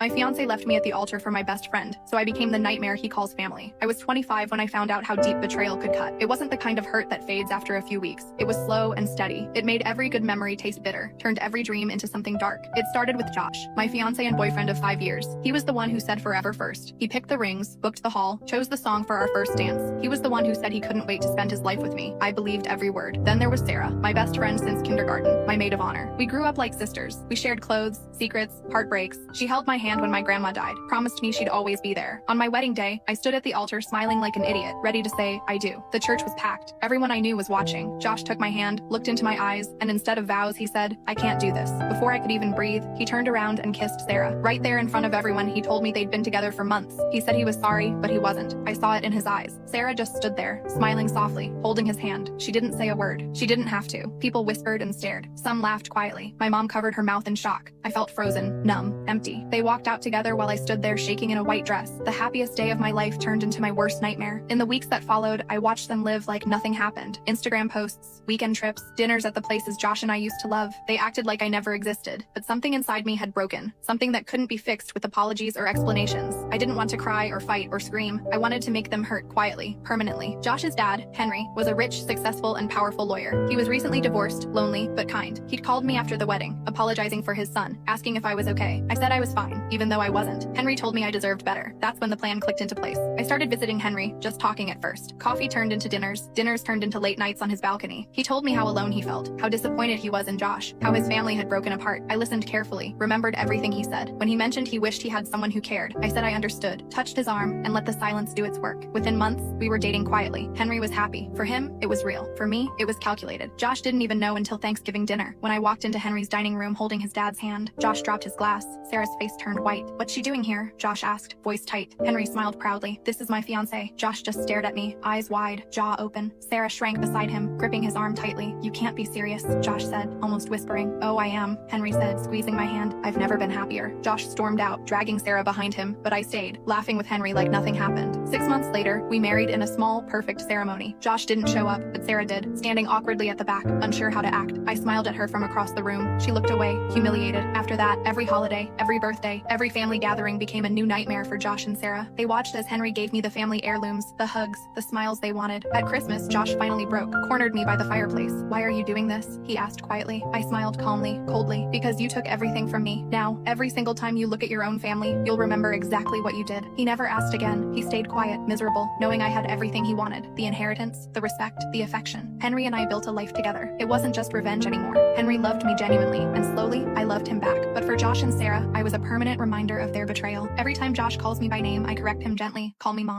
My fiancé left me at the altar for my best friend, so I became the nightmare he calls family. I was 25 when I found out how deep betrayal could cut. It wasn't the kind of hurt that fades after a few weeks. It was slow and steady. It made every good memory taste bitter, turned every dream into something dark. It started with Josh, my fiancé and boyfriend of 5 years. He was the one who said forever first. He picked the rings, booked the hall, chose the song for our first dance. He was the one who said he couldn't wait to spend his life with me. I believed every word. Then there was Sarah, my best friend since kindergarten, my maid of honor. We grew up like sisters. We shared clothes, secrets, heartbreaks. She held my hand when my grandma died, promised me she'd always be there. On my wedding day, I stood at the altar smiling like an idiot, ready to say, I do. The church was packed. Everyone I knew was watching. Josh took my hand, looked into my eyes, and instead of vows, he said, I can't do this. Before I could even breathe, he turned around and kissed Sarah. Right there in front of everyone, he told me they'd been together for months. He said he was sorry, but he wasn't. I saw it in his eyes. Sarah just stood there, smiling softly, holding his hand. She didn't say a word. She didn't have to. People whispered and stared. Some laughed quietly. My mom covered her mouth in shock. I felt frozen, numb, empty. They walked out together while I stood there shaking in a white dress. The happiest day of my life turned into my worst nightmare. In the weeks that followed, I watched them live like nothing happened. Instagram posts, weekend trips, dinners at the places Josh and I used to love. They acted like I never existed. But something inside me had broken. Something that couldn't be fixed with apologies or explanations. I didn't want to cry or fight or scream. I wanted to make them hurt quietly, permanently. Josh's dad, Henry, was a rich, successful, and powerful lawyer. He was recently divorced, lonely, but kind. He'd called me after the wedding, apologizing for his son, asking if I was okay. I said I was fine, even though I wasn't. Henry told me I deserved better. That's when the plan clicked into place. I started visiting Henry, just talking at first. Coffee turned into dinners turned into late nights on his balcony. He told me how alone he felt, how disappointed he was in Josh, how his family had broken apart. I listened carefully, remembered everything he said. When he mentioned he wished he had someone who cared, I said I understood, touched his arm, and let the silence do its work. Within months, we were dating quietly. Henry was happy. For him, it was real. For me, it was calculated. Josh didn't even know until Thanksgiving dinner. When I walked into Henry's dining room holding his dad's hand, Josh dropped his glass. Sarah's face turned white. What's she doing here? Josh asked, voice tight. Henry smiled proudly. This is my fiancé. Josh just stared at me, eyes wide, jaw open. Sarah shrank beside him, gripping his arm tightly. You can't be serious, Josh said, almost whispering. Oh, I am, Henry said, squeezing my hand. I've never been happier. Josh stormed out, dragging Sarah behind him, but I stayed, laughing with Henry like nothing happened. 6 months later, we married in a small, perfect ceremony. Josh didn't show up, but Sarah did, standing awkwardly at the back, unsure how to act. I smiled at her from across the room. She looked away, humiliated. After that, every holiday, every birthday, every family gathering became a new nightmare for Josh and Sarah. They watched as Henry gave me the family heirlooms, the hugs, the smiles they wanted. At Christmas, Josh finally broke, cornered me by the fireplace. Why are you doing this? He asked quietly. I smiled calmly, coldly. Because you took everything from me. Now, every single time you look at your own family, you'll remember exactly what you did. He never asked again. He stayed quiet, miserable, knowing I had everything he wanted. The inheritance, the respect, the affection. Henry and I built a life together. It wasn't just revenge anymore. Henry loved me genuinely, and slowly, I loved him back. But for Josh and Sarah, I was a permanent reminder of their betrayal. Every time Josh calls me by name, I correct him gently. Call me mom.